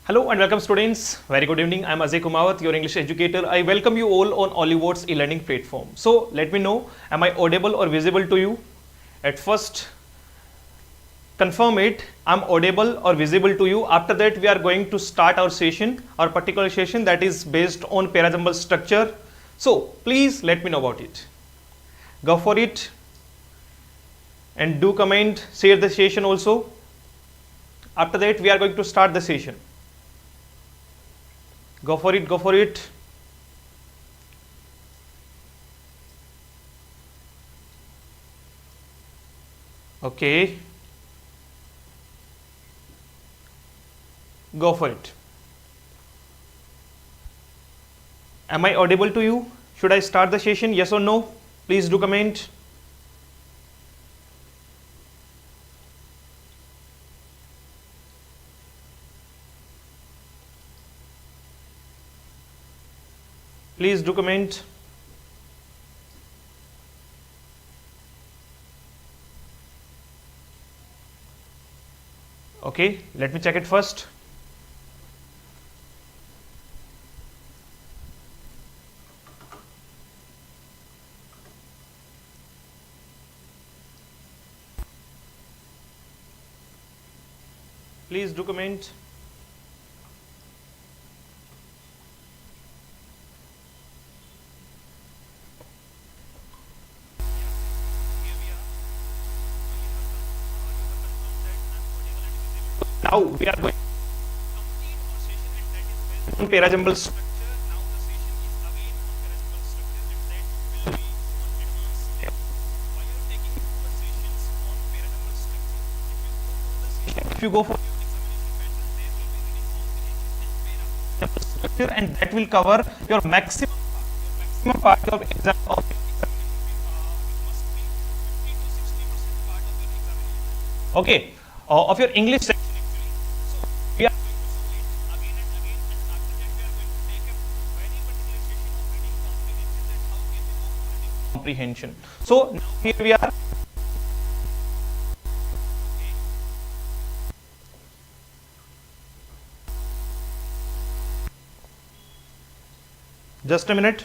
Hello and welcome students. Very good evening. I am Ajay Kumawat, your English educator. I welcome you all on Oliveboard's e-learning platform. So let me know, am I audible or visible to you? At first, confirm it. I'm audible or visible to you. After that, we are going to start our session, our particular session that is based on para-jumble structure. So please let me know about it. Go for it and do comment, share the session also. After that, we are going to start the session. Go for it, go for it. Okay. Go for it. Am I audible to you? Should I start the session? Yes or no? Please do comment. Please do comment. Okay, let me check it first. Please do comment. Now we are going on para-jumble structure. Now the session is again on para-jumble structure, and that will be on advanced level. While you are taking conversations on para-jumble structure, if you go for your examination pattern, there will be reading comprehension and para-jumble structure, and that will cover your maximum part of exam of examination. It must be 50 to 60% part of your examination. Okay, of your English section. We are going to show it again and again, and after that we are going to take a very particular session of reading comprehension, and how can we go for reading comprehension. So now here we are. Okay. Just a minute.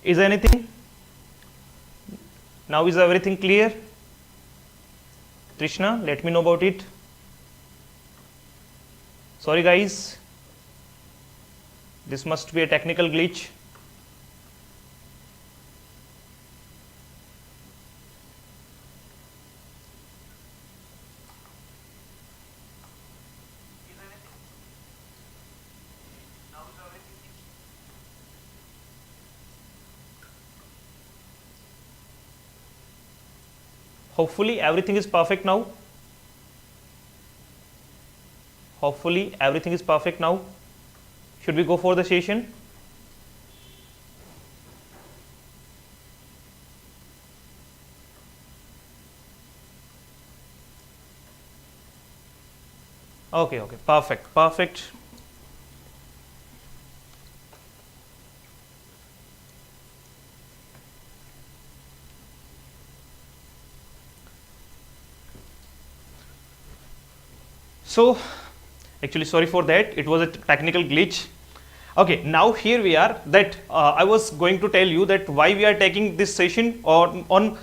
Is anything? Now is everything clear? Trishna, let me know about it. Sorry guys, this must be a technical glitch. Hopefully everything is perfect now. Hopefully everything is perfect now. Should we go for the session? Okay, okay, perfect, perfect. So actually sorry for that, it was a technical glitch. Okay, now here we are that I was going to tell you that why we are taking this session on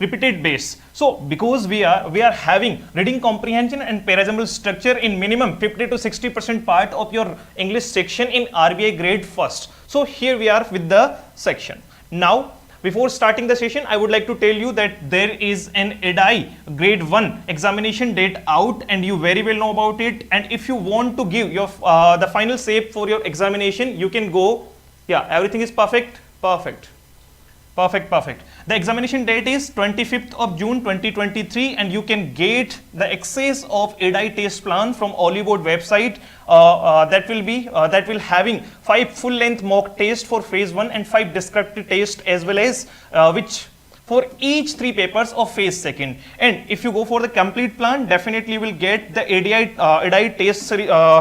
repeated base. So because we are having reading comprehension and parajumble structure in minimum 50 to 60% part of your English section in RBI grade first. So here we are with the section. Now before starting the session, I would like to tell you that there is an SEBI grade 1 examination date out and you very well know about it. And if you want to give your the final shape for your examination, you can go. Yeah, everything is perfect. Perfect. Perfect, perfect. The examination date is 25th of June 2023 and you can get the access of SEBI test plan from Oliveboard website that will having 5 full length mock test for phase 1 and 5 descriptive test as well as which for each 3 papers of phase 2nd. And if you go for the complete plan, definitely you will get the SEBI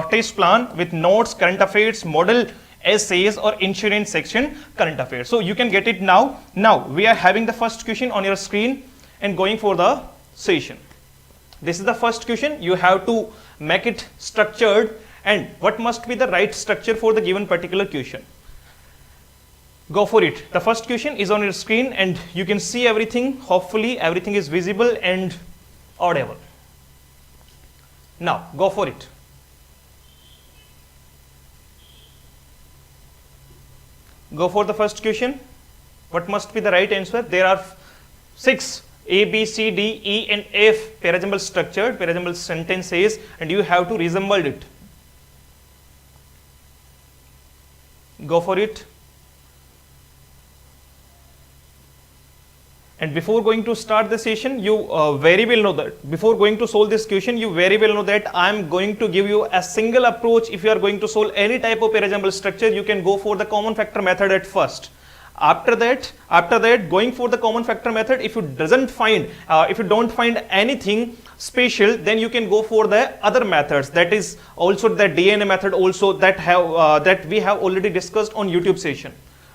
test plan with notes, current affairs, model essays or insurance section current affairs. So you can get it now. Now we are having the first question on your screen and going for the session. This is the first question. You have to make it structured and what must be the right structure for the given particular question. Go for it. The first question is on your screen and you can see everything. Hopefully everything is visible and audible. Now go for it. Go for the first question. What must be the right answer? There are 6 A, B, C, D, E and F parajumble structured, parajumble sentences and you have to resemble it. Go for it. And before going to start the session, you very well know that before going to solve this question, you very well know that I am going to give you a single approach. If you are going to solve any type of parajumble structure, you can go for the common factor method at first. After that, going for the common factor method, if you don't find anything special, then you can go for the other methods. That is also the DNA method also that we have already discussed on YouTube session.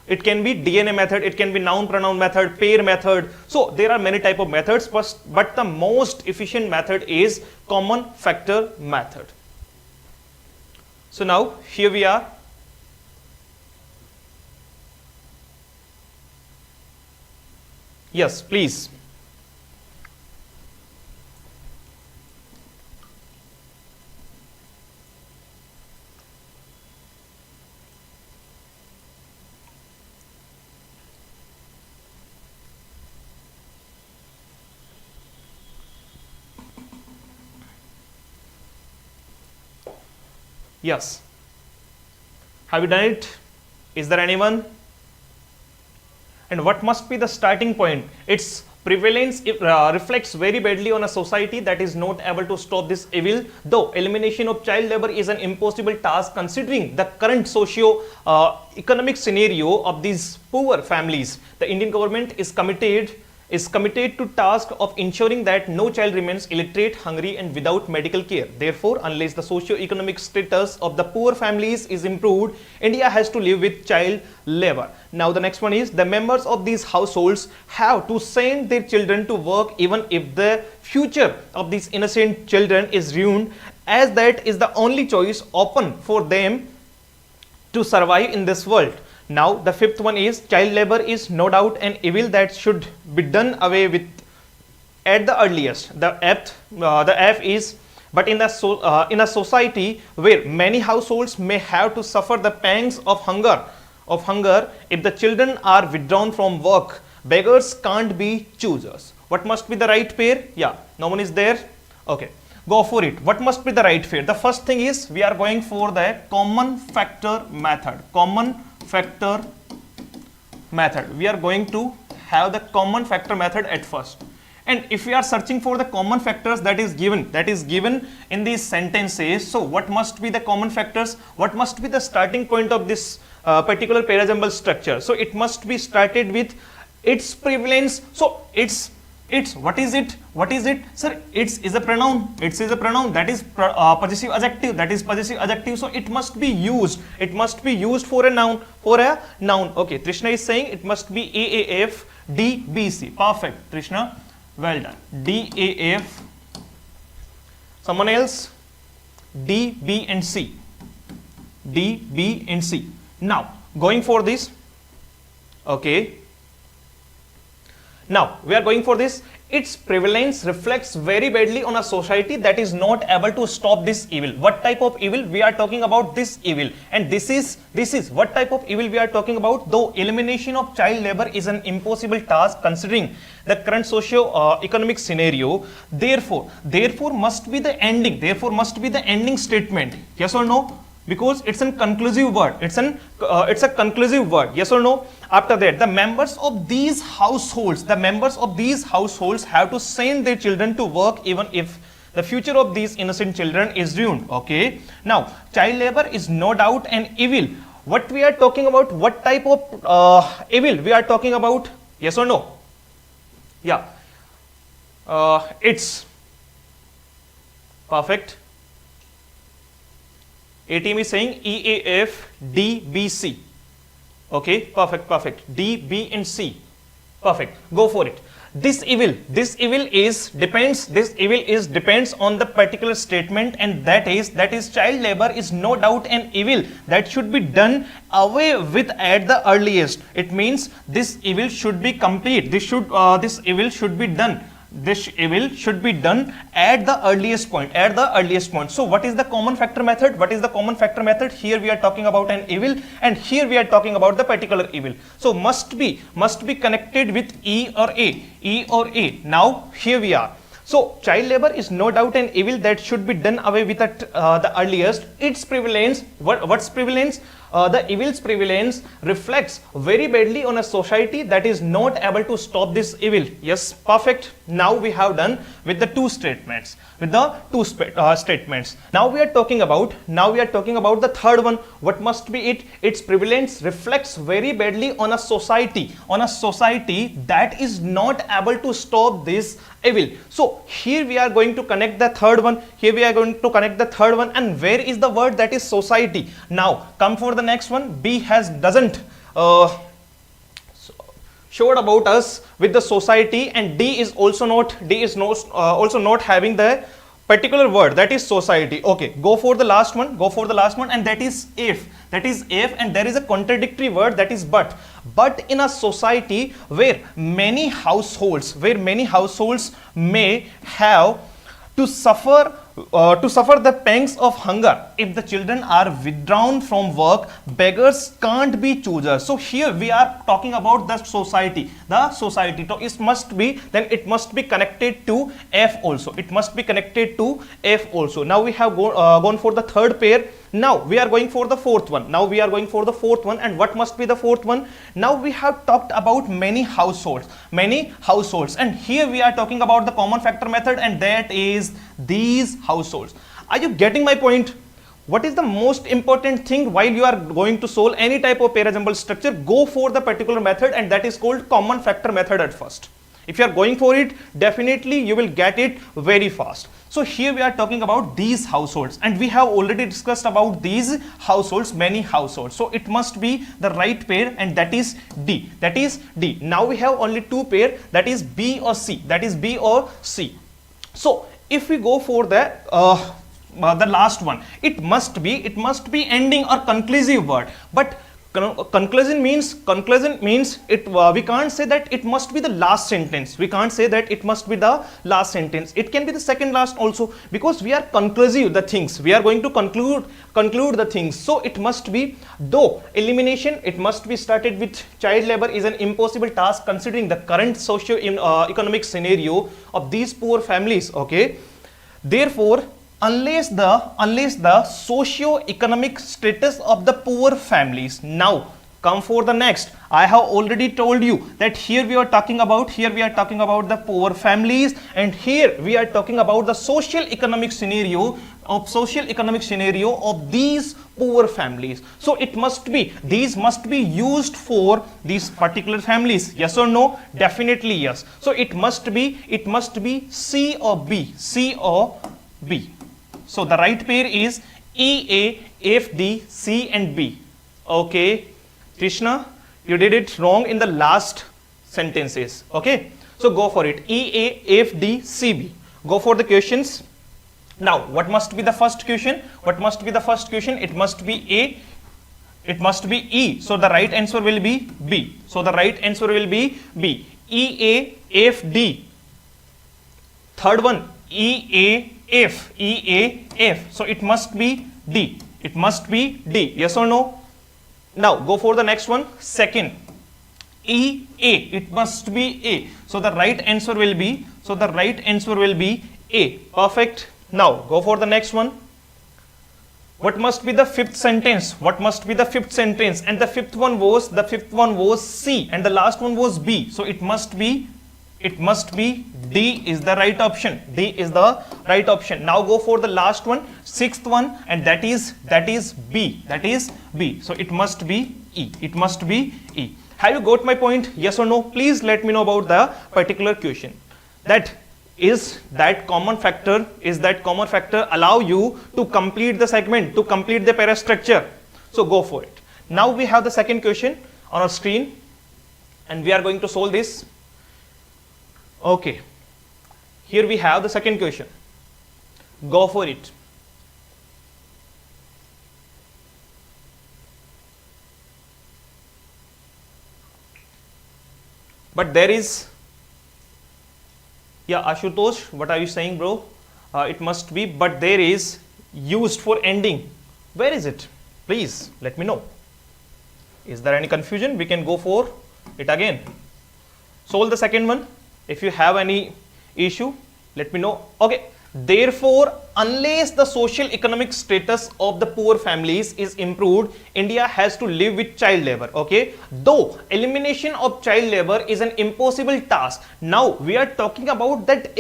It can be DNA method, it can be noun pronoun method, pair method. So there are many type of methods, but the most efficient method is common factor method. So now here we are. Yes, please. Yes. Have you done it? Is there anyone? And what must be the starting point? Its prevalence reflects very badly on a society that is not able to stop this evil, though elimination of child labor is an impossible task considering the current socio-economic scenario of these poor families. The Indian government is committed to task of ensuring that no child remains illiterate, hungry and without medical care. Therefore, unless the socio-economic status of the poor families is improved, India has to live with child labor. Now the next one is the members of these households have to send their children to work even if the future of these innocent children is ruined, as that is the only choice open for them to survive in this world. Now the fifth one is child labor is no doubt an evil that should be done away with at the earliest. The F is but in a society where many households may have to suffer the pangs of hunger if the children are withdrawn from work, beggars can't be choosers. What must be the right pair? Yeah, no one is there. Okay, go for it. What must be the right pair? The first thing is we are going for the common factor method. Common factor method. We are going to have the common factor method at first. And if we are searching for the common factors that is given in these sentences, so what must be the common factors? What must be the starting point of this particular parajumble structure? So it must be started with its prevalence. So its It's, what is it? What is it? Sir, it's is a pronoun. It's is a pronoun. That is possessive adjective. That is possessive adjective. So it must be used. It must be used for a noun. For a noun. Okay. Trishna is saying it must be AAF DBC. Perfect. Trishna, well done. DAF. Someone else? D, B, and C. D, B, and C. Now going for this. Okay. Now we are going for this. Its prevalence reflects very badly on a society that is not able to stop this evil. What type of evil? We are talking about this evil, and this is what type of evil we are talking about. Though elimination of child labor is an impossible task considering the current socio-economic scenario, therefore must be the ending. Therefore must be the ending statement. Yes or no? Because it's a conclusive word. It's a conclusive word. Yes or no? After that, the members of these households have to send their children to work even if the future of these innocent children is ruined. Okay. Now, child labor is no doubt an evil. What we are talking about? What type of evil we are talking about? Yes or no? Yeah. It's perfect. A team is saying EAF DBC. Okay, perfect. D, B, and C. Perfect. Go for it. This evil is depends on the particular statement, and that is child labor is no doubt an evil that should be done away with at the earliest. It means this evil should be complete. This evil should be done. This evil should be done at the earliest point. So what is the common factor method? Here we are talking about an evil, and here we are talking about the particular evil. So must be connected with E or A. Now here we are. So child labor is no doubt an evil that should be done away with at the earliest. Its prevalence, what's prevalence? The evil's prevalence reflects very badly on a society that is not able to stop this evil. Yes, perfect. Now we have done with the two statements. Now we are talking about the third one. What must be it? Its prevalence reflects very badly on a society that is not able to stop this evil. So here we are going to connect the third one. And where is the word? That is society. Now come for the next one. B doesn't showed about us with the society, and D is also not having the particular word, that is society. Okay, go for the last one, and that is if. And there is a contradictory word, that is but in a society where many households may have to suffer the pangs of hunger. If the children are withdrawn from work, beggars can't be choosers. So here we are talking about the society. So it must be connected to F also. Now we have gone for the third pair. Now we are going for the fourth one. And what must be the fourth one? Now we have talked about many households, and here we are talking about the common factor method, and that is these households. Are you getting my point? What is the most important thing while you are going to solve any type of pair jumble structure? Go for the particular method, and that is called common factor method at first. If you are going for it, definitely you will get it very fast. So here we are talking about these households, and we have already discussed about these households, many households. So it must be the right pair, and that is D. Now we have only two pair, that is B or C. So if we go for the last one, it must be ending or conclusive word. But conclusion means it. We can't say that it must be the last sentence. It can be the second last also, because we are conclusive the things. We are going to conclude the things. So it must be, though elimination, it must be started with child labor is an impossible task considering the current socio-economic scenario of these poor families. Okay, therefore, unless the socio-economic status of the poor families. Now come for the next. I have already told you that here we are talking about the poor families, and here we are talking about the social economic scenario of these poor families. So it must be, these must be used for these particular families. Yes or no? Definitely yes. So it must be C or B. C or B. So the right pair is E, A, F, D, C and B. Okay. Krishna, you did it wrong in the last sentences. Okay. So go for it. E, A, F, D, C, B. Go for the questions. Now, what must be the first question? What must be the first question? It must be A. It must be E. So the right answer will be B. So the right answer will be B. E, A, F, D. Third one, E, A, F. E, A, F. So it must be D. It must be D. Yes or no? Now, go for the next one. Second, E, A. It must be A. So the right answer will be, A. Perfect. Now, go for the next one. What must be the fifth sentence? What must be the fifth sentence? And the fifth one was C and the last one was B. So it must be D is the right option. D is the right option. Now go for the last one, sixth one, and that is B. That is B. So it must be E. It must be E. Have you got my point? Yes or no? Please let me know about the particular question. Is that common factor allow you to complete the segment, to complete the parastructure? So go for it. Now we have the second question on our screen and we are going to solve this. Okay, here we have the second question. Go for it. But there is, yeah, Ashutosh, what are you saying, bro? It must be, but there is used for ending. Where is it? Please let me know. Is there any confusion? We can go for it again. Solve the second one. If you have any issue, let me know. Okay. Therefore, unless the social economic status of the poor families is improved, India has to live with child labor. Okay. Though elimination of child labor is an impossible task. Now we are talking about that.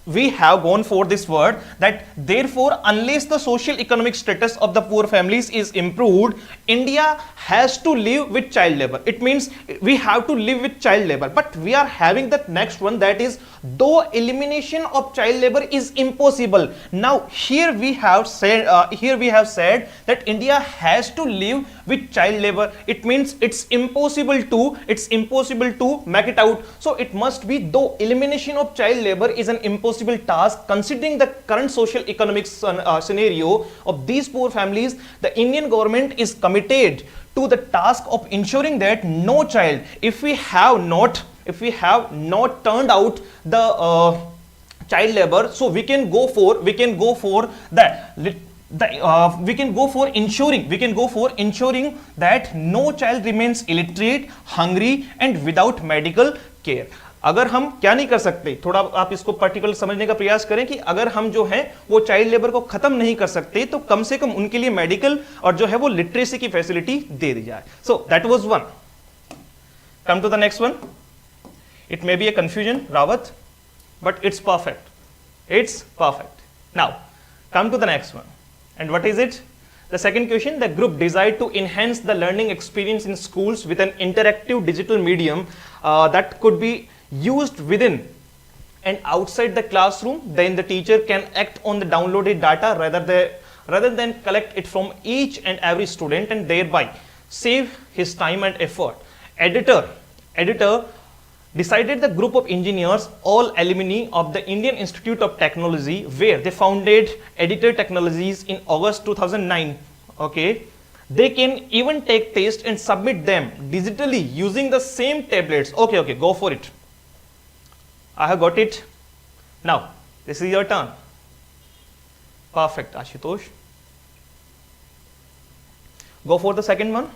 We have gone for this word that therefore unless the social economic status of the poor families is improved, India has to live with child labor. It means we have to live with child labor. But we are having that next one, that is though elimination of child labor is impossible. Now here we have said that India has to live with child labor. It means it's impossible to make it out. So it must be though elimination of child labor is an impossible task, considering the current social economic scenario of these poor families, the Indian government is committed to the task of ensuring that no child, if we have not turned out the child labor, so we can go for ensuring that no child remains illiterate, hungry and without medical care. अगर हम क्या नहीं कर सकते, थोड़ा आप इसको particular समझने का प्रयास करें कि अगर हम जो है वो चाइल्ड लेबर को खत्म नहीं कर सकते तो कम से कम उनके लिए मेडिकल और जो है वो लिटरेसी की फैसिलिटी दे दी जाए. So that was one. Come to the next one. It may be a confusion, Rawat, but it's perfect. Now come to the next one. And what is it? The second question, the group desired to enhance the learning experience in schools with an interactive digital medium that could be used within and outside the classroom. Then the teacher can act on the downloaded data rather than collect it from each and every student and thereby save his time and effort. Editor decided the group of engineers, all alumni of the Indian Institute of Technology, where they founded Editor Technologies in August 2009. Okay, they can even take tests and submit them digitally using the same tablets. Okay, go for it. I have got it. Now this is your turn. Perfect, Ashutosh. Go for the second one.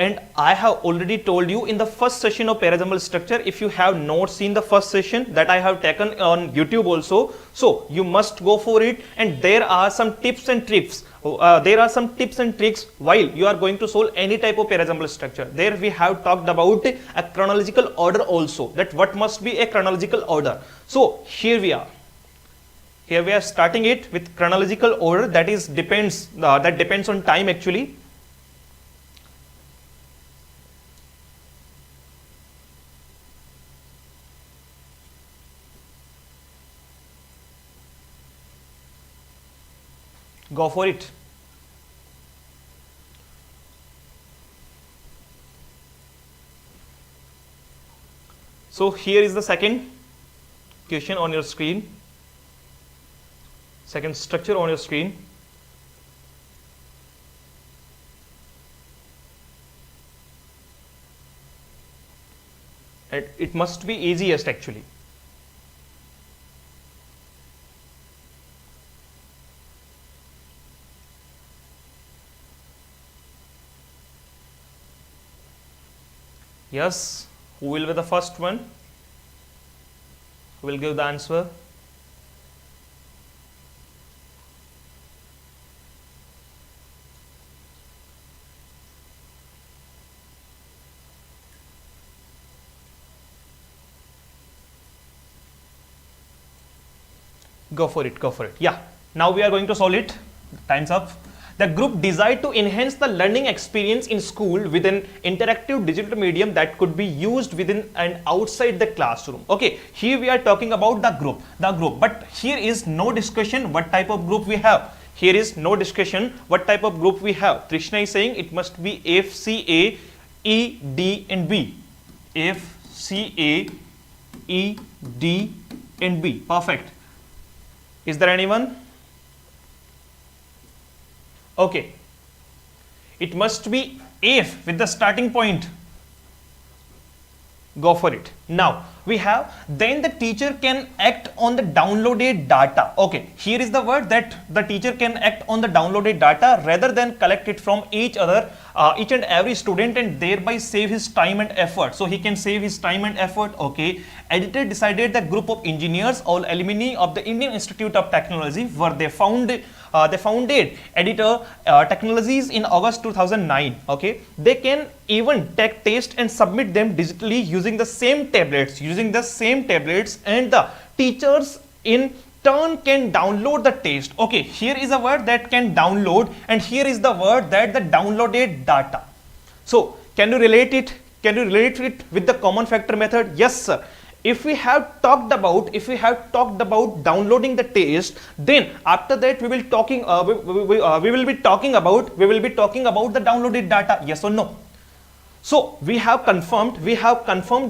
And I have already told you in the first session of parajumble structure, if you have not seen the first session that I have taken on YouTube also, so you must go for it. And there are some tips and tricks. While you are going to solve any type of parajumble structure. There we have talked about a chronological order also, that what must be a chronological order. So here we are. Here we are starting it with chronological order, that is depends on time actually. Go for it. So here is the second question on your screen, second structure on your screen. And it must be easiest actually. Yes, who will be the first one? Who will give the answer? Go for it, go for it. Yeah, now we are going to solve it. Time's up. The group desired to enhance the learning experience in school with an interactive digital medium that could be used within and outside the classroom. Okay, here we are talking about the group, but here is no discussion what type of group we have. Here is no discussion what type of group we have. Trishna is saying it must be F, C, A, E, D and B. F, C, A, E, D and B. Perfect. Is there anyone? Okay, it must be F with the starting point. Go for it. Now we have then the teacher can act on the downloaded data. Okay, here is the word that the teacher can act on the downloaded data rather than collect it from each and every student and thereby save his time and effort. So he can save his time and effort. Okay, editor decided the group of engineers, all alumni of the Indian Institute of Technology, were they founded editor technologies in August 2009. Okay, they can even take test and submit them digitally using the same tablets, and the teachers in turn can download the test. Okay, here is a word that can download and here is the word that the downloaded data. So can you relate it? Can you relate it with the common factor method? Yes sir. If we have talked about downloading the test, then after that we will be talking about the downloaded data. Yes or no? So we have confirmed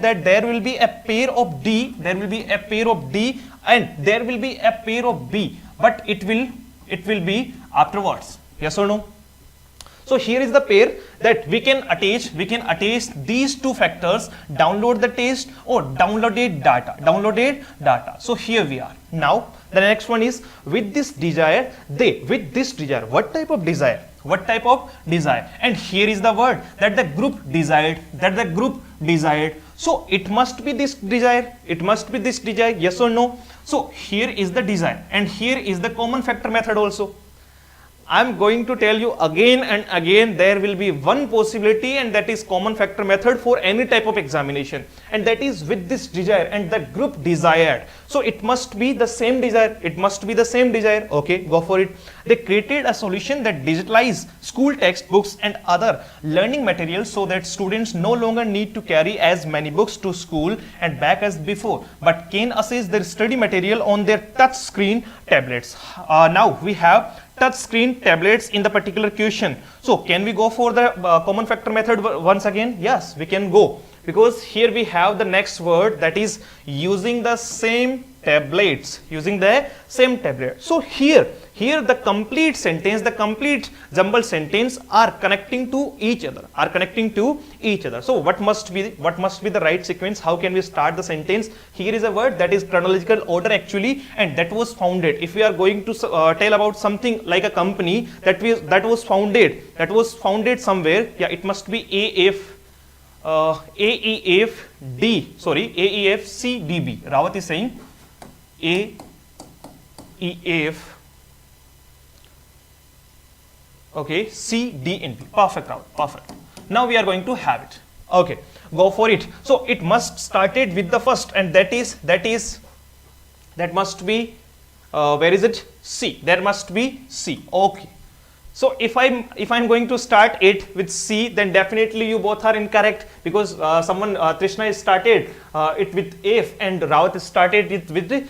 that there will be a pair of D, and there will be a pair of B, but it will be afterwards. Yes or no? So here is the pair that we can attach these two factors, download the test or downloaded data. So here we are. Now the next one is with this desire. What type of desire? And here is the word that the group desired. So it must be this desire. Yes or no? So here is the desire and here is the common factor method also. I am going to tell you again and again, there will be one possibility, and that is common factor method for any type of examination, and that is with this desire and the group desired. So it must be the same desire. Okay, go for it. They created a solution that digitalized school textbooks and other learning materials so that students no longer need to carry as many books to school and back as before, but can access their study material on their touch screen tablets. Now we have touch screen tablets in the particular question. So can we go for the common factor method once again? Yes, we can go, because here we have the next word, that is using the same tablets. So here the complete sentence, the complete jumble sentence are connecting to each other. So what must be the right sequence? How can we start the sentence? Here is a word that is chronological order actually, and that was founded. If we are going to tell about something like a company that was founded somewhere, yeah, it must be AEFCDB. Rawat is saying AEF. Okay, C, D and B. Perfect, Rawat. Perfect. Now we are going to have it. Okay, go for it. So it must started with the first, and that must be Where is it? C. There must be C. Okay. So if I'm going to start it with C, then definitely you both are incorrect, because someone Trishna has started it with F and Rawat has started it with A.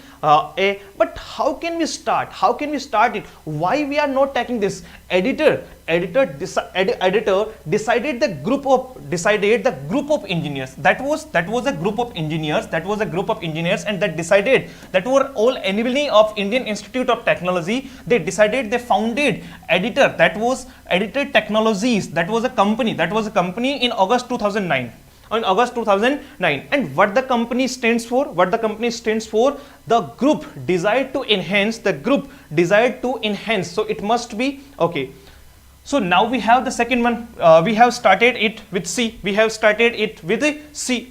But how can we start? How can we start it? Why we are not taking this? Editor decided the group of engineers. That was a group of engineers. And that decided, that were all alumni of Indian Institute of Technology. They decided, they founded Editor. That was Editor Technologies. That was a company in August 2009. On August 2009. And what the company stands for? The group desired to enhance. So it must be okay. So now we have the second one. We have started it with C.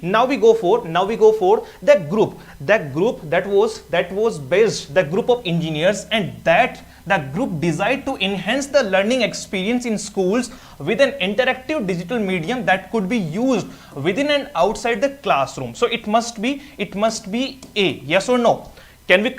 Now we go for the group. That was based, the group of engineers, and that the group desired to enhance the learning experience in schools with an interactive digital medium that could be used within and outside the classroom. So it must be A. Yes or no? Can we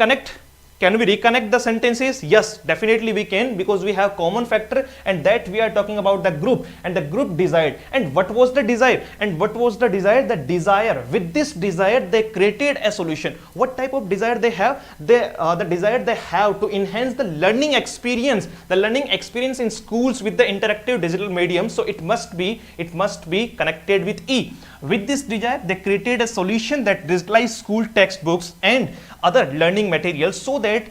reconnect the sentences? Yes, definitely we can, because we have common factor, and that we are talking about the group, and the group desired. And what was the desire? The desire. With this desire, they created a solution. What type of desire they have? The desire they have to enhance the learning experience in schools with the interactive digital medium. So it must be connected with E. With this desire, they created a solution that digitalized school textbooks and other learning materials, so that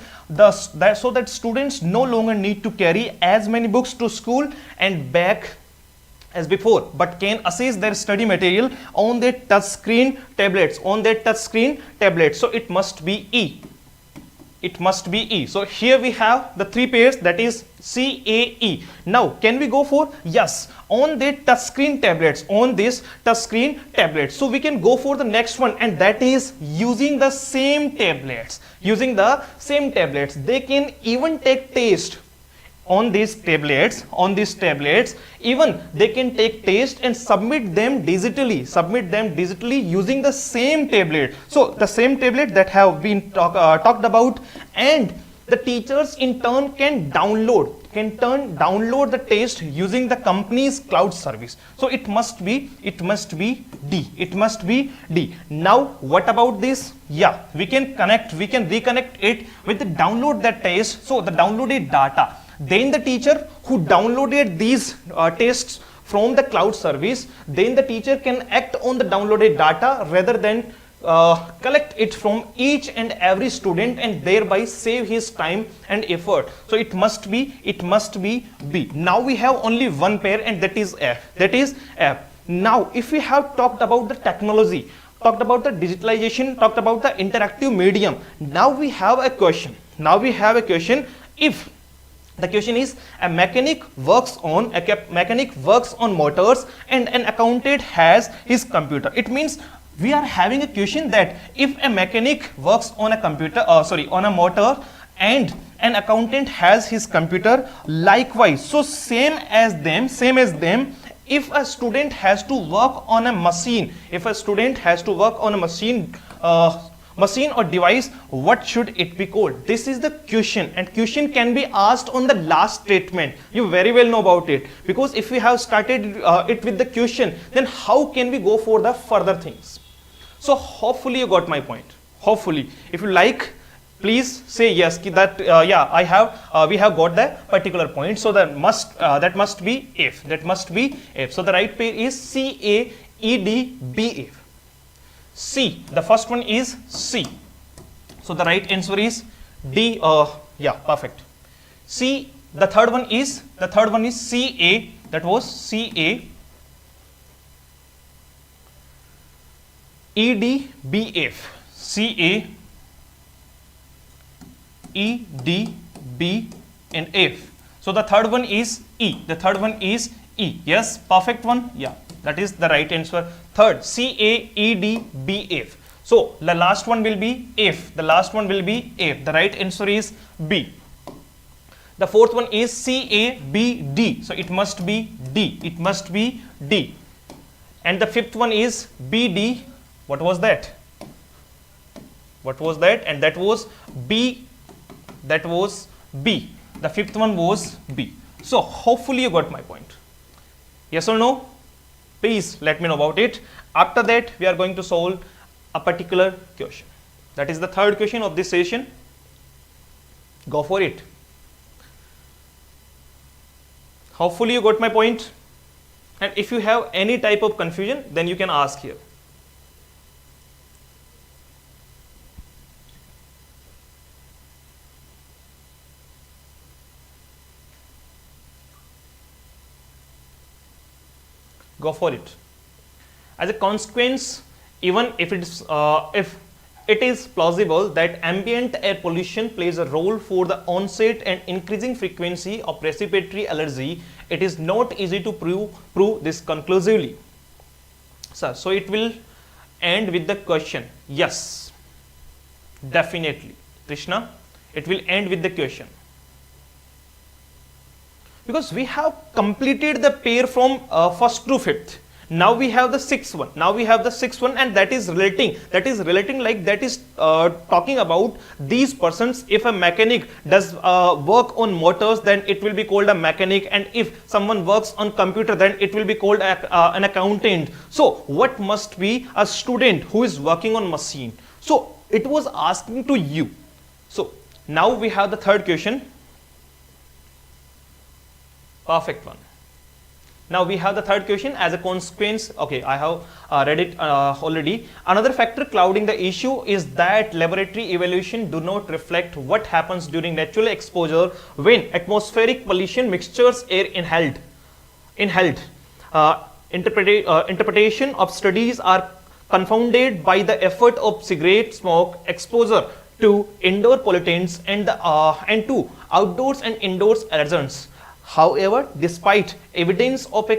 students no longer need to carry as many books to school and back as before, but can access their study material on their touchscreen tablets. So it must be E. So here we have the three pairs, that is C, A, E. Now can we go for yes on their touchscreen tablets? So we can go for the next one, and that is using the same tablets. They can even take test on these tablets. Even they can take test and submit them digitally using the same tablet. So the same tablet that have been talked about, and the teachers in turn can download the test using the company's cloud service. So it must be D. Now what about this? Yeah, we can reconnect it with the download that test. So the downloaded data, then the teacher who downloaded these tests from the cloud service, then the teacher can act on the downloaded data rather than collect it from each and every student, and thereby save his time and effort. So it must be B. Now we have only one pair, and that is F. Now if we have talked about the technology, talked about the digitalization, talked about the interactive medium, now we have a question. If the question is, a mechanic works on motors and an accountant has his computer. It means we are having a question that if a mechanic works on a motor and an accountant has his computer, likewise, so same as them, if a student has to work on a machine, machine or device, what should it be called? This is the question, and question can be asked on the last statement. You very well know about it, because if we have started it with the question, then how can we go for the further things? So hopefully you got my point. Hopefully, if you like, please say yes that we have got the particular point. So that must be F. So the right pair is C, A, E, D, B, F. C, the first one is C. So the right answer is D. Perfect. C, the third one is C, A. That was C, A. E, D, B, F. C, A, E, D, B, and F. So the third one is E. Yes, perfect one. Yeah, that is the right answer. Third, C, A, E, D, B, F. So the last one will be F. The right answer is B. The fourth one is C, A, B, D. So it must be D. And the fifth one is B, D. What was that? And that was B, that was B. The fifth one was B. So hopefully you got my point. Yes or no? Please let me know about it. After that, we are going to solve a particular question. That is the third question of this session. Go for it. Hopefully you got my point. And if you have any type of confusion, then you can ask here. Go for it. As a consequence, even if it is plausible that ambient air pollution plays a role for the onset and increasing frequency of respiratory allergy, it is not easy to prove this conclusively. Sir, so it will end with the question. Yes, definitely. Krishna, it will end with the question. Because we have completed the pair from first to fifth. Now we have the sixth one. And that is relating like that is talking about these persons. If a mechanic does work on motors, then it will be called a mechanic, and if someone works on computer, then it will be called an accountant. So what must be a student who is working on machine? So it was asking to you. So now we have the third question. Perfect one. Now we have the third question. As a consequence, okay, I have read it already. Another factor clouding the issue is that laboratory evaluation do not reflect what happens during natural exposure when atmospheric pollution mixtures air inhaled. Interpretation of studies are confounded by the effort of cigarette smoke exposure to indoor pollutants and to outdoors and indoors allergens. However, despite evidence of a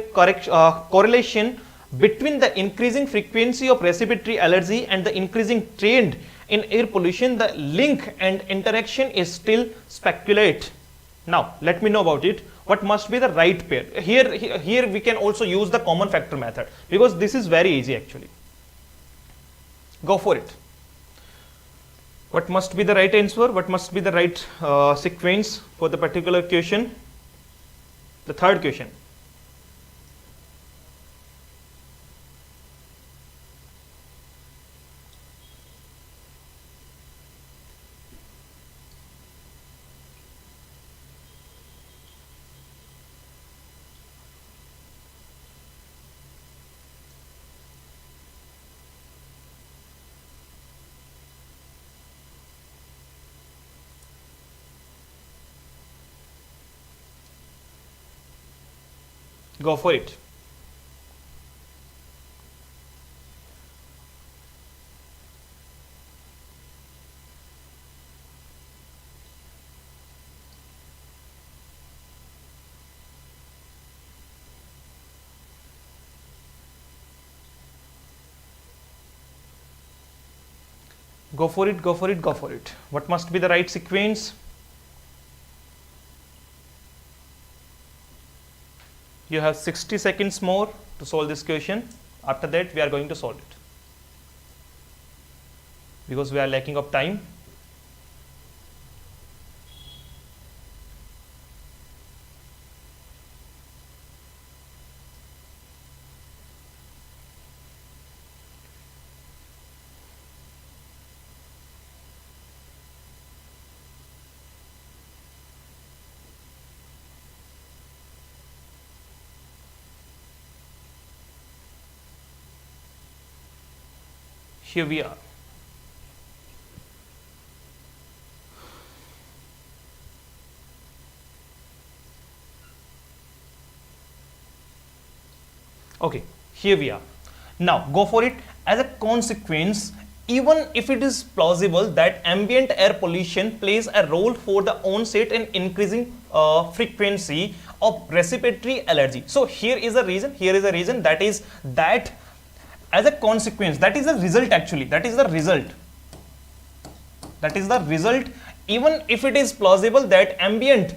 correlation between the increasing frequency of respiratory allergy and the increasing trend in air pollution, the link and interaction is still speculate. Now, let me know about it. What must be the right pair? Here we can also use the common factor method, because this is very easy actually. Go for it. What must be the right answer? What must be the right sequence for the particular question? The third question. Go for it. Go for it, go for it, go for it. What must be the right sequence? You have 60 seconds more to solve this question. After that, we are going to solve it, because we are lacking of time. Here we are. Okay, here we are. Now go for it. As a consequence, even if it is plausible that ambient air pollution plays a role for the onset and increasing frequency of respiratory allergy. So here is a reason, that is that as a consequence, that is the result actually, that is the result. Even if it is plausible that ambient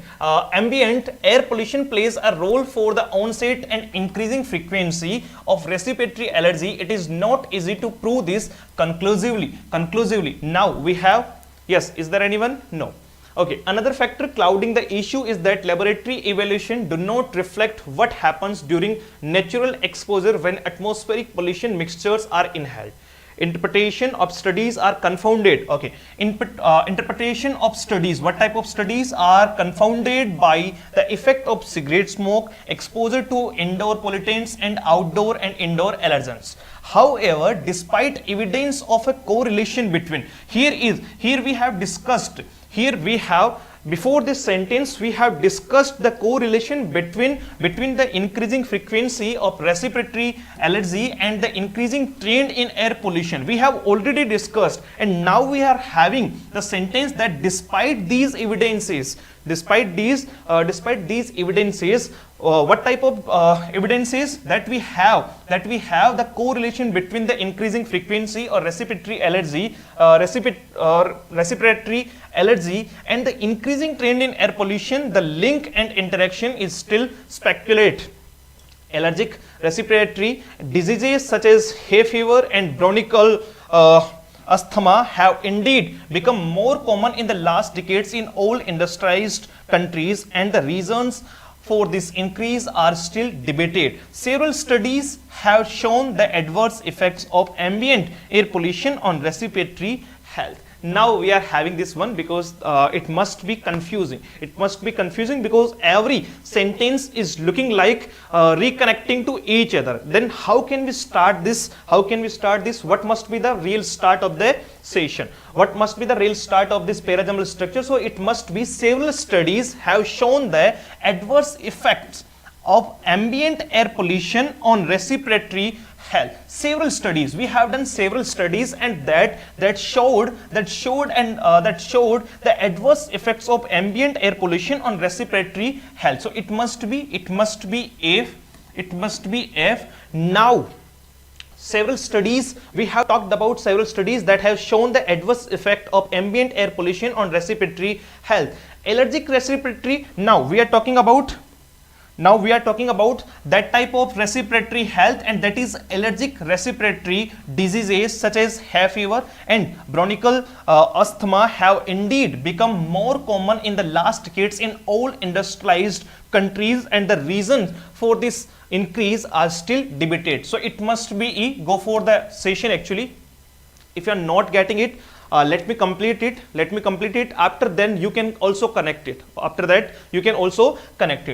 air pollution plays a role for the onset and increasing frequency of respiratory allergy, it is not easy to prove this conclusively. Now we have, yes, is there anyone? No. Okay, another factor clouding the issue is that laboratory evaluation do not reflect what happens during natural exposure when atmospheric pollution mixtures are inhaled. Interpretation of studies are confounded. Okay, interpretation of studies, what type of studies are confounded by the effect of cigarette smoke, exposure to indoor pollutants and outdoor and indoor allergens. However, despite evidence of a correlation between, before this sentence we have discussed the correlation between the increasing frequency of respiratory allergy and the increasing trend in air pollution. We have already discussed, and now we are having the sentence that despite these evidences, what type of evidences that we have the correlation between the increasing frequency or respiratory allergy and the increasing trend in air pollution. The link and interaction is still speculate. Allergic respiratory diseases such as hay fever and bronchial asthma have indeed become more common in the last decades in all industrialized countries, and the reasons for this increase are still debated. Several studies have shown the adverse effects of ambient air pollution on respiratory health. Now we are having this one because it must be confusing. It must be confusing because every sentence is looking like reconnecting to each other. Then how can we start this? What must be the real start of the session? What must be the real start of this para-jumble structure? So it must be several studies have shown the adverse effects of ambient air pollution on respiratory health. Several studies, we have done several studies, and that showed the adverse effects of ambient air pollution on respiratory health. So it must be F. Now several studies, we have talked about several studies that have shown the adverse effect of ambient air pollution on respiratory health. Allergic respiratory, now we are talking about that type of respiratory health, and that is allergic respiratory diseases such as hay fever and bronchial asthma have indeed become more common in the last decades in all industrialized countries, and the reasons for this increase are still debated. So it must be E. Go for the session actually. If you are not getting it, let me complete it. After then you can also connect it.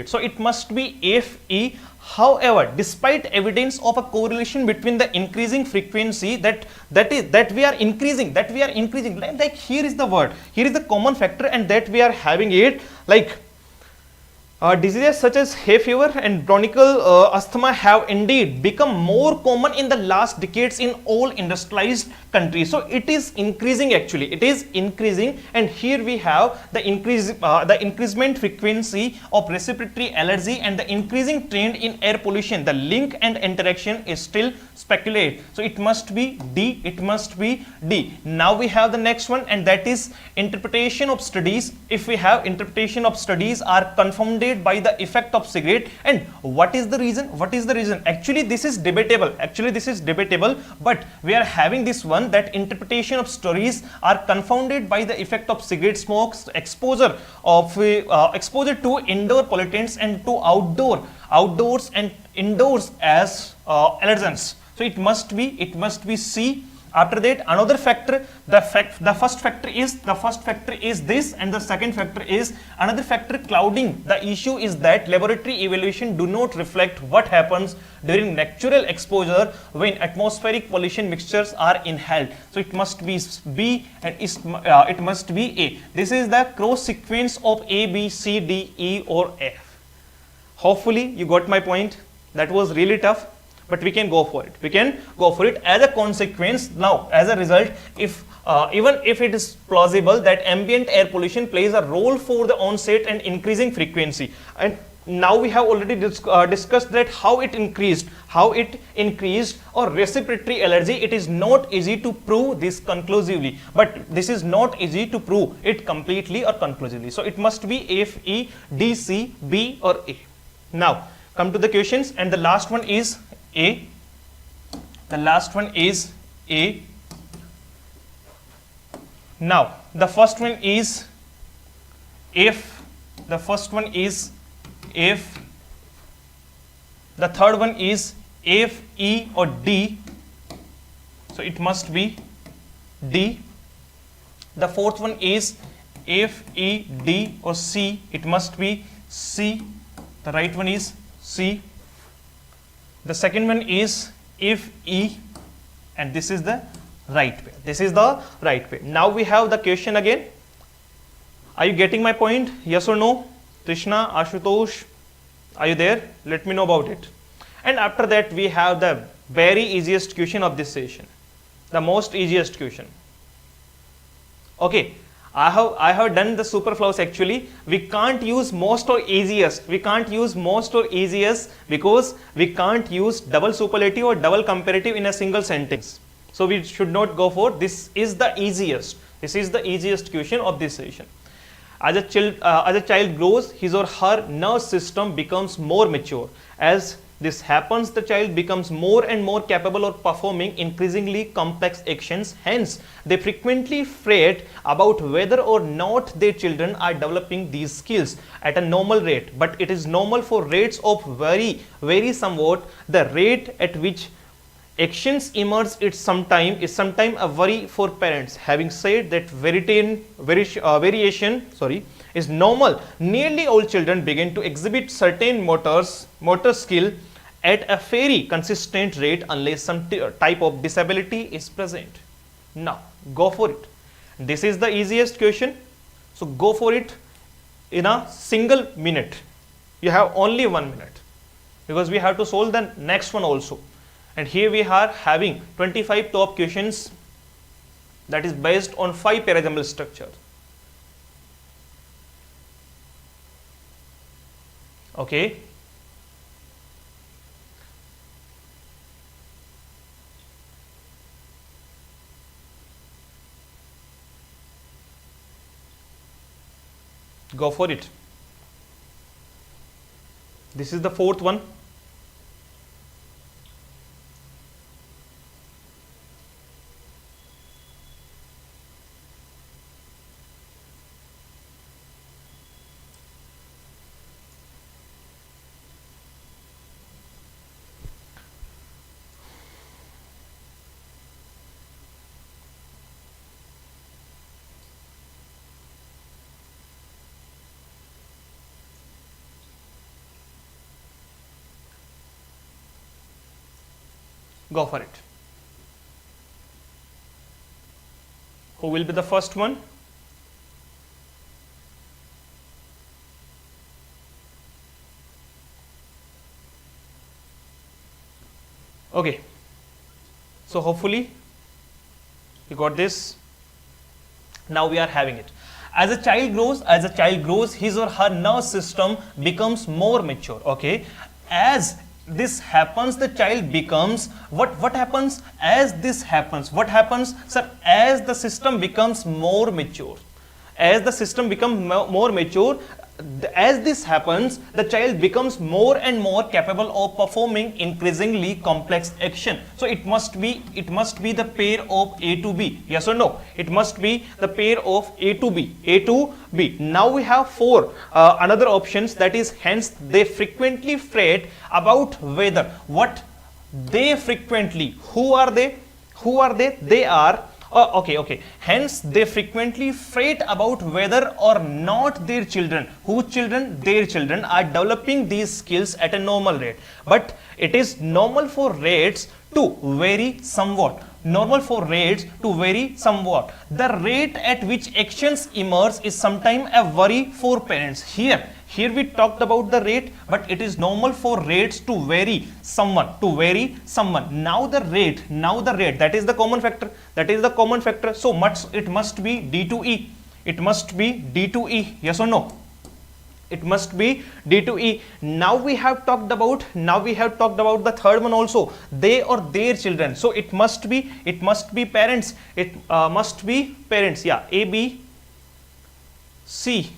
So it must be FE. However, despite evidence of a correlation between the increasing frequency that we are increasing, like here is the word, here is the common factor, and that we are having it like diseases such as hay fever and bronchial asthma have indeed become more common in the last decades in all industrialized countries. So it is increasing actually. It is increasing, and here we have the increasement frequency of respiratory allergy and the increasing trend in air pollution. The link and interaction is still speculate. So it must be D. Now we have the next one, and that is interpretation of studies. If we have interpretation of studies are confounded by the effect of cigarette, and what is the reason? Actually this is debatable, but we are having this one, that interpretation of studies are confounded by the effect of cigarette smoke, exposure to indoor pollutants and to outdoors and indoors as allergens. So it must be C. After that, another factor, the first factor is this, and the second factor is another factor clouding the issue is that laboratory evaluation do not reflect what happens during natural exposure when atmospheric pollution mixtures are inhaled. So it must be B, and it must be A. This is the cross sequence of A, B, C, D, E or F. Hopefully you got my point. That was really tough, but we can go for it. As a consequence. Now as a result, if even if it is plausible that ambient air pollution plays a role for the onset and increasing frequency, and now we have already discussed that how it increased or respiratory allergy, it is not easy to prove this conclusively, but this is not easy to prove it completely or conclusively. So it must be F, E, D, C, B or A. Now come to the questions, and the last one is A. Now the first one is if the first one is if, the third one is if, E or D, so it must be D. The fourth one is if, E, D or C, it must be C. The right one is C. The second one is if, E, and this is the right way. This is the right way. Now we have the question again. Are you getting my point? Yes or no? Trishna, Ashutosh, are you there? Let me know about it. And after that we have the very easiest question of this session. The most easiest question. Okay, I have done the superfluous actually. We can't use most or easiest. We can't use most or easiest because we can't use double superlative or double comparative in a single sentence. So we should not go for this is the easiest. This is the easiest question of this session. As a child grows, his or her nerve system becomes more mature. As this happens, the child becomes more and more capable of performing increasingly complex actions. Hence, they frequently fret about whether or not their children are developing these skills at a normal rate. But it is normal for rates of vary somewhat. The rate at which actions emerge is sometime a worry for parents. Having said that, variation is normal. Nearly all children begin to exhibit certain motor skill at a very consistent rate unless some type of disability is present. Now go for it. This is the easiest question, so go for it in a single minute. You have only 1 minute because we have to solve the next one also. And here we are having 25 top questions that is based on 5 para-jumble structure. Okay. Go for it. This is the fourth one. Go for it. Who will be the first one? Okay. So hopefully you got this. Now we are having it. As a child grows, his or her nerve system becomes more mature. Okay. As this happens, the child becomes what happens as this happens? What happens, sir? As the system becomes more mature, as the system becomes more mature, as this happens, the child becomes more and more capable of performing increasingly complex action. So it must be the pair of A to B. Yes or no? It must be the pair of A to B. A to B. Now we have 4 another options, that is, hence they frequently fret about whether. What they frequently? Who are they? They are. Okay. Hence, they frequently fret about whether or not their children, their children are developing these skills at a normal rate. But it is normal for rates to vary somewhat. The rate at which actions emerge is sometimes a worry for parents. Here we talked about the rate, but it is normal for rates to vary someone. Now the rate, that is the common factor. So it must be D to E. Yes or no? It must be D to E. Now we have talked about the third one also, they or their children. So it must be parents. Yeah, A, B, C.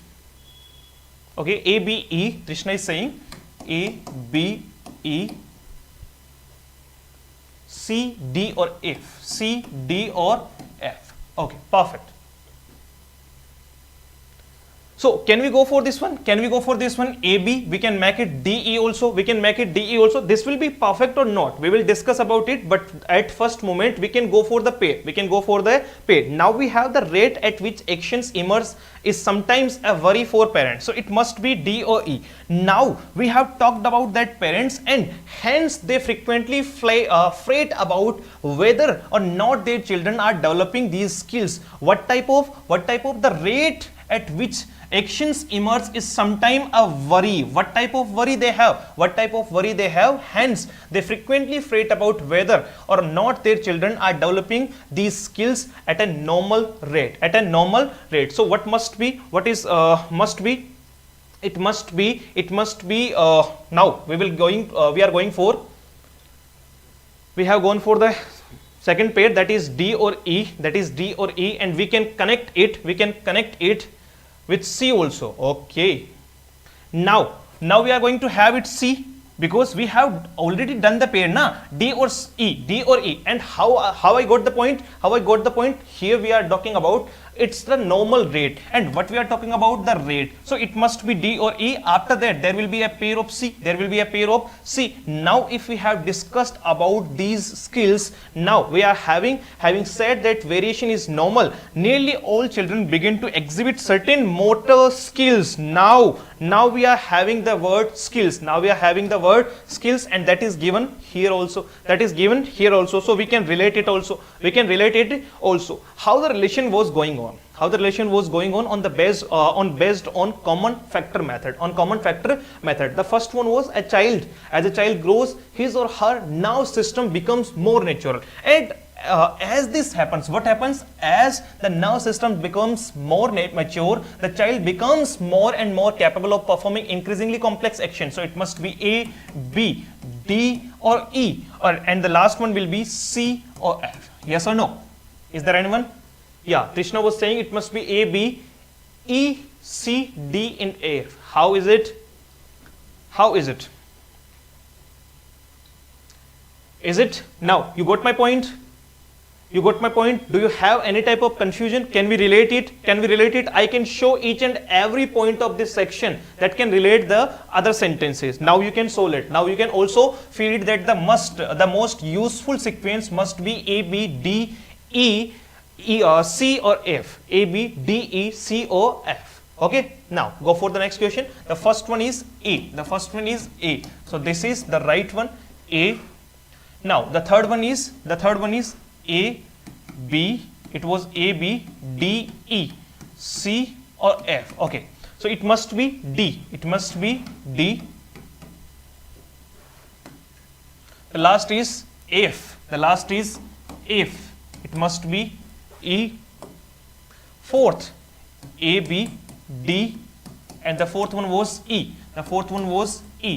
Okay, A, B, E. Krishna is saying A, B, E, C, D or F. Okay, perfect. So can we go for this one? Can we go for this one? AB, we can make it DE also. We can make it DE also. This will be perfect or not. We will discuss about it. But at first moment, we can go for the pair. We can go for the pair. Now we have the rate at which actions emerge is sometimes a worry for parents. So it must be D or E. Now we have talked about that parents, and hence they frequently fret about whether or not their children are developing these skills. What type of the rate at which actions emerge is sometime a worry. What type of worry they have? Hence they frequently fret about whether or not their children are developing these skills at a normal rate. So what must be? It must be now we have gone for the second pair, that is D or E, and we can connect it with C also. Okay, now we are going to have it C, because we have already done the pair na, D or E. And how I got the point? Here we are talking about it's the normal rate, and what we are talking about the rate. So it must be D or E. After that there will be a pair of C. Now if we have discussed about these skills, now we are having said that variation is normal, nearly all children begin to exhibit certain motor skills. Now we are having the word skills. And that is given here also. So we can relate it also. How the relation was going on? On the based on common factor method. The first one was a child. As a child grows, his or her nerve system becomes more natural. And as this happens, what happens? As the nerve system becomes more mature, the child becomes more and more capable of performing increasingly complex actions. So it must be A, B, D or E, and the last one will be C or F. Yes or no? Is there anyone? Yeah, Krishna was saying it must be A, B, E, C, D and F. How is it? Is it? Now you got my point? Do you have any type of confusion? Can we relate it? I can show each and every point of this section that can relate the other sentences. Now you can solve it. Now you can also feel it that the most useful sequence must be A, B, D, E, C or F. A, B, D, E, C or F. Okay. Now go for the next question. The first one is A. So this is the right one, A. Now the third one is A, B. It was A, B, D, E, C or F. Okay. So it must be D. The last is F. It must be E. Fourth, A, B, D, and the fourth one was E.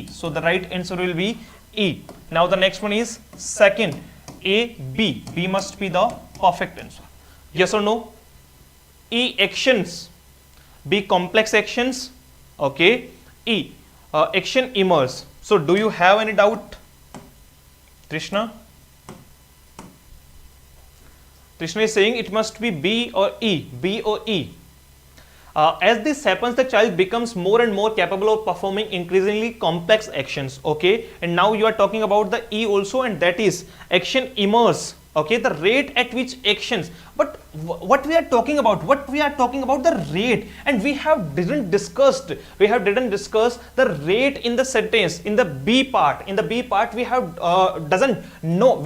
So the right answer will be E. Now the next one is second, A, B. B must be the perfect answer. Yes or no? E, actions. B, complex actions. Okay. E, action emerge. So do you have any doubt, Krishna? Krishna is saying it must be B or E. As this happens, the child becomes more and more capable of performing increasingly complex actions. Okay, and now you are talking about the E also, and that is action emerge. Okay, the rate at which actions. But what we are talking about? The rate, and we didn't discuss the rate in the sentence. In the B part, we doesn't know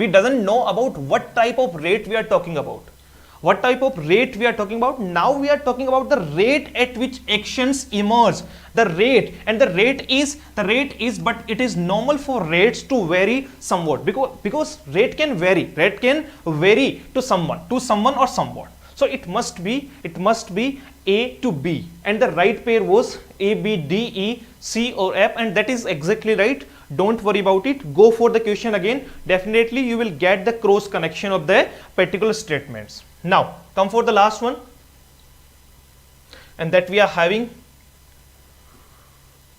about what type of rate we are talking about. Now we are talking about the rate at which actions emerge. The rate is, but it is normal for rates to vary somewhat, because rate can vary to someone or somewhat. So it must be A to B, and the right pair was A, B, D, E, C or F, and that is exactly right. Don't worry about it. Go for the question again. Definitely you will get the cross connection of the particular statements. Now come for the last one, and that we are having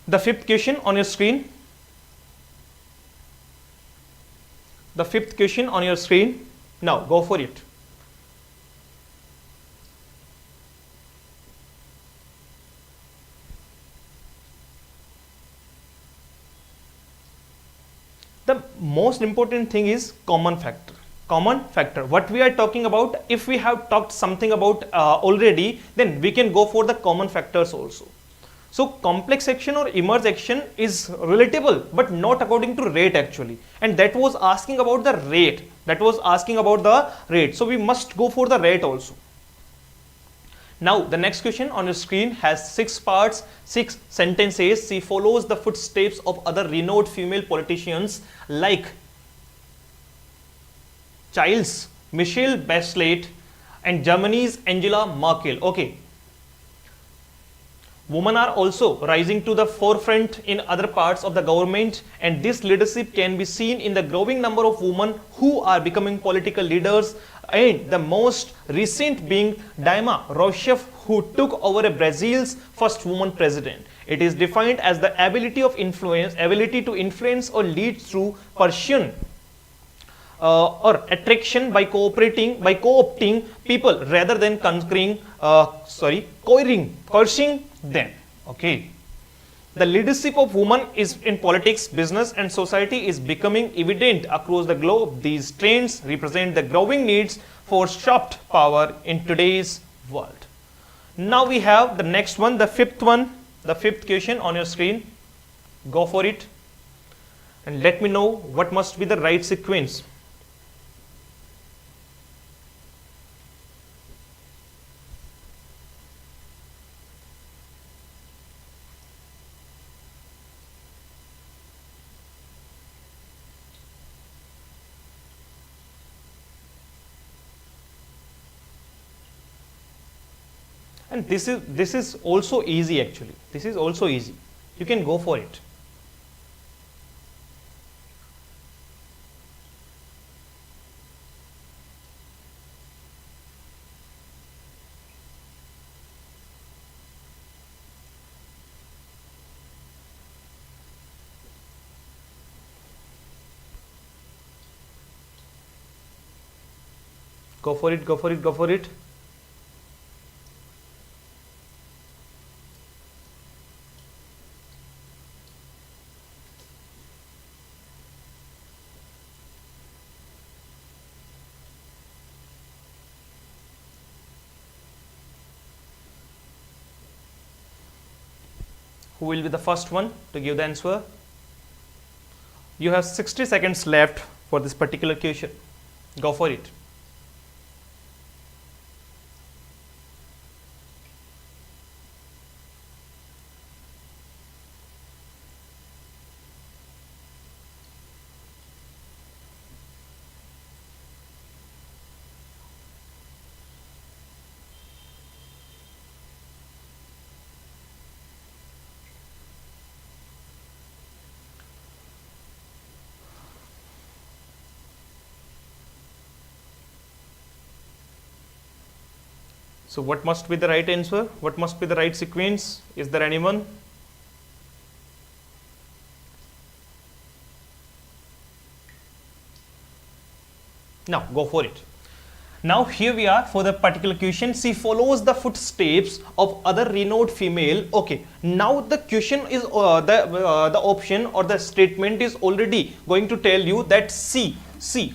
the fifth question on your screen. Now go for it. The most important thing is common factor. Common factor. What we are talking about, if we have talked something about already, then we can go for the common factors also. So complex action or emerge action is relatable, but not according to rate actually. And that was asking about the rate. That was asking about the rate. So we must go for the rate also. Now the next question on your screen has 6 parts, 6 sentences. She follows the footsteps of other renowned female politicians like Childs, Michelle Bachelet and Germany's Angela Merkel. Okay. Women are also rising to the forefront in other parts of the government, and this leadership can be seen in the growing number of women who are becoming political leaders, and the most recent being Dilma Rousseff, who took over Brazil's first woman president. It is defined as the ability to influence or lead through persuasion or attraction by co-opting people rather than coercing them. Okay. The leadership of women is in politics, business and society is becoming evident across the globe. These trends represent the growing needs for soft power in today's world. Now we have the next one, the fifth question on your screen. Go for it and let me know what must be the right sequence. And this is also easy actually. This is also easy. You can go for it. Go for it, go for it, go for it. Who will be the first one to give the answer? You have 60 seconds left for this particular question. Go for it. So what must be the right answer? What must be the right sequence? Is there anyone? Now go for it. Now here we are for the particular question. She follows the footsteps of other renowned female. Okay. Now the question is the option or the statement is already going to tell you that she.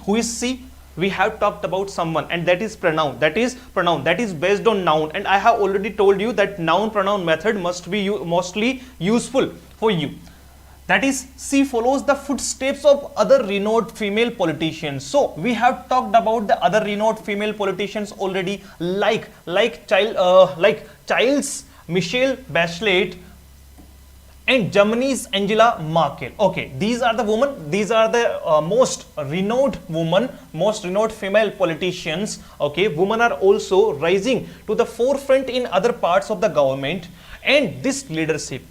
Who is she? We have talked about someone, and that is pronoun. That is based on noun, and I have already told you that noun pronoun method must be mostly useful for you. That is, she follows the footsteps of other renowned female politicians. So we have talked about the other renowned female politicians already, like Childs, Michelle Bachelet, and Germany's Angela Merkel. Okay, these are the women, these are the most renowned women, most renowned female politicians. Okay, women are also rising to the forefront in other parts of the government. And this leadership,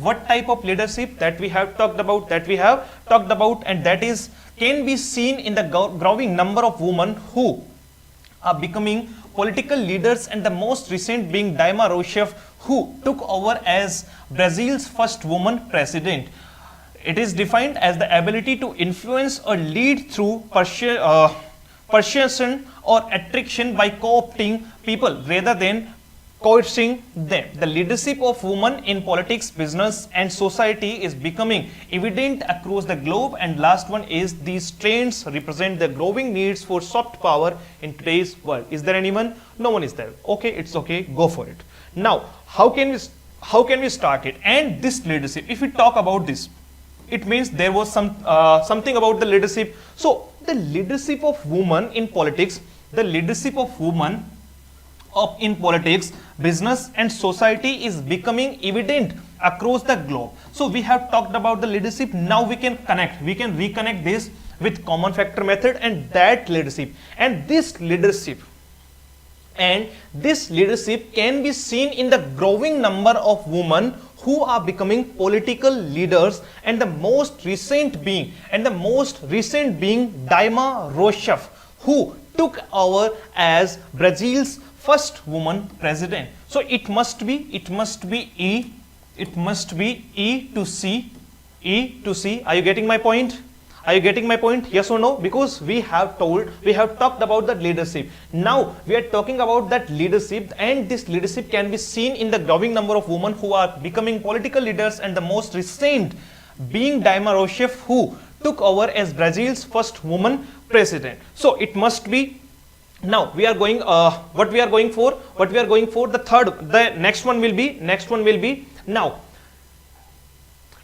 what type of leadership that we have talked about, and that is can be seen in the growing number of women who are becoming political leaders, and the most recent being Dilma Rousseff, who took over as Brazil's first woman president. It is defined as the ability to influence or lead through persuasion or attraction by co-opting people rather than coercing them. The leadership of women in politics, business and society is becoming evident across the globe. And last one is these trends represent the growing needs for soft power in today's world. Is there anyone? No one is there. Okay, it's okay, go for it. Now, how can we start it? And this leadership, if we talk about this, it means there was something about the leadership. So the leadership of women in politics, the leadership of women in politics, business and society is becoming evident across the globe. So we have talked about the leadership. Now we can reconnect this with common factor method and that leadership. And this leadership can be seen in the growing number of women who are becoming political leaders, and the most recent being Dilma Rousseff, who took over as Brazil's first woman president. So it must be E to C. Are you getting my point? Yes or no? Because we have talked about that leadership. Now we are talking about that leadership, and this leadership can be seen in the growing number of women who are becoming political leaders, and the most recent being Dilma Rousseff, who took over as Brazil's first woman president. So it must be. Now we are going the next one will be now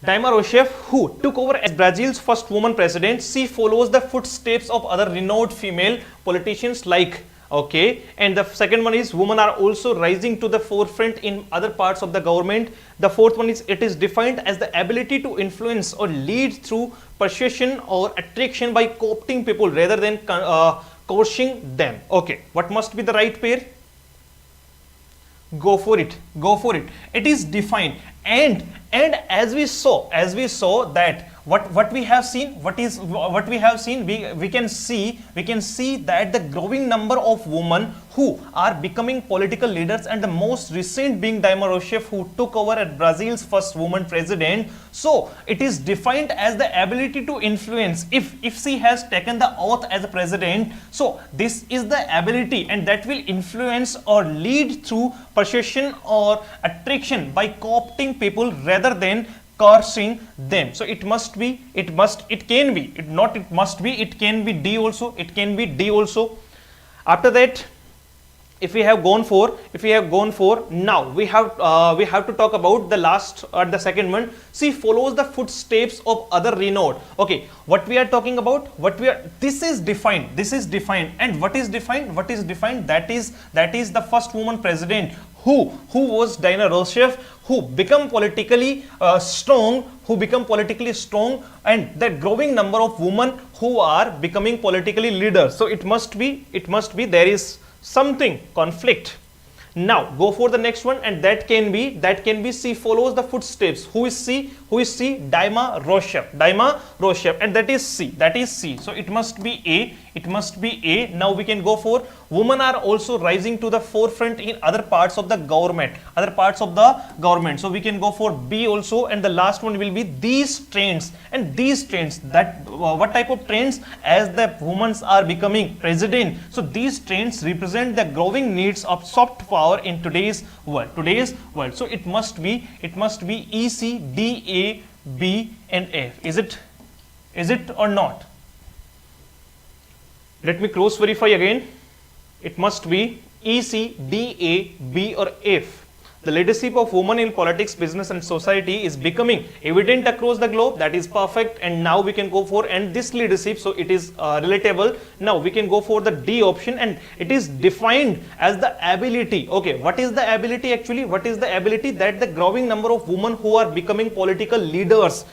Dilma Rousseff, who took over as Brazil's first woman president. She follows the footsteps of other renowned female politicians like, okay, and the second one is women are also rising to the forefront in other parts of the government. The fourth one is it is defined as the ability to influence or lead through persuasion or attraction by co-opting people rather than coercing them. Okay, what must be the right pair? Go for it. It is defined, and as we saw that what we have seen, we can see that the growing number of women who are becoming political leaders, and the most recent being Dilma Rousseff, who took over as Brazil's first woman president. So it is defined as the ability to influence. If she has taken the oath as a president, so this is the ability, and that will influence or lead through persuasion or attraction by co-opting people rather than coercing them. So it can be D also. After that, if we have gone for now we have to talk about the last or the second one. She follows the footsteps of other renowned. Okay, what we are talking about, this is defined, and what is defined, that is the first woman president who was Dilma Rousseff, who become politically strong, and that growing number of women who are becoming politically leaders. So it must be there is something conflict. Now go for the next one, and that can be she follows the footsteps. Who is she? Dilma Rousseff, and that is C. So it must be A. Now we can go for women are also rising to the forefront in other parts of the government. So we can go for B also, and the last one will be these trends. And these trends, that what type of trends? As the women are becoming president, so these trends represent the growing needs of soft power in today's world. So it must be E, C, D, A, B and F. Is it or not? Let me cross verify again. It must be E, C, D, A, B or F. The leadership of women in politics, business and society is becoming evident across the globe. That is perfect. And now we can go for, and this leadership, so it is relatable. Now we can go for the D option, and it is defined as the ability. Okay, what is the ability actually? That the growing number of women who are becoming political leaders,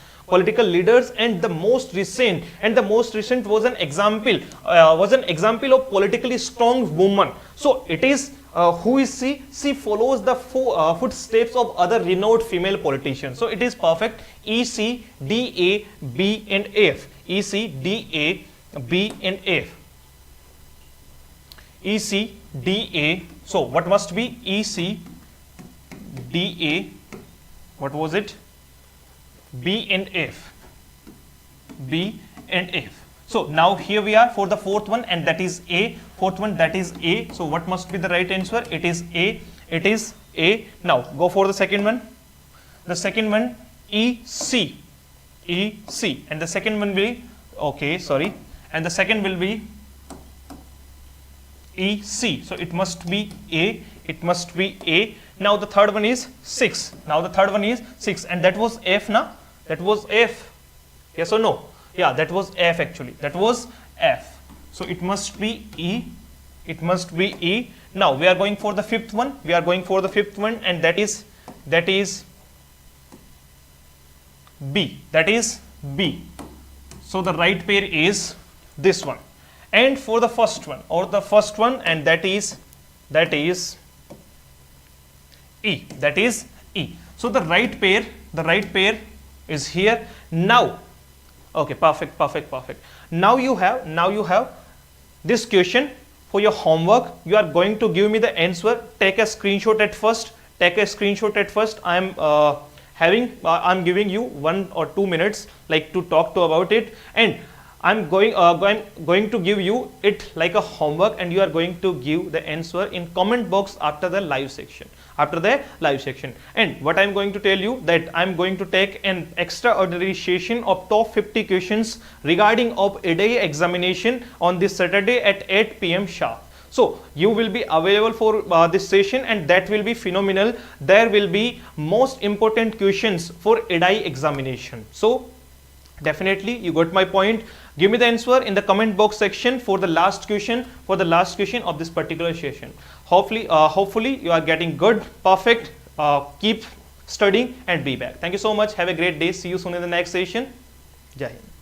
and the most recent was an example of politically strong woman. So it is who is she? She follows the footsteps of other renowned female politicians. So it is perfect. E, C, D, A, B and F. E, C, D, A, B and F. E, C, D, A. So what must be? E, C, D, A. What was it? B and F. B and F. So now here we are for the fourth one, and that is A. So what must be the right answer? It is A. It is A. Now go for the second one. The second one EC. EC. And the second one will be, okay, sorry. And the second will be EC. So it must be A. It must be A. Now the third one is 6. Now the third one is 6. And that was F now. That was F. Yes or no? Yeah, that was F actually. That was F. So it must be E. It must be E. Now we are going for the fifth one. We are going for the fifth one, and that is B. That is B. So the right pair is this one. And for the first one, and that is E. That is E. So the right pair is here. Now, okay, perfect. Now you have this question for your homework. You are going to give me the answer. Take a screenshot at first. I'm giving you 1 or 2 minutes like to talk to about it, and I'm going to give you it like a homework, and you are going to give the answer in comment box after the live section. And what I'm going to tell you, that I'm going to take an extraordinary session of top 50 questions regarding of IAjay examination on this Saturday at 8 p.m. sharp. So you will be available for this session, and that will be phenomenal. There will be most important questions for IAjay examination. So definitely you got my point. Give me the answer in the comment box section for the last question of this particular session. Hopefully you are getting good, perfect. Keep studying and be back. Thank you so much. Have a great day. See you soon in the next session. Jai Hind.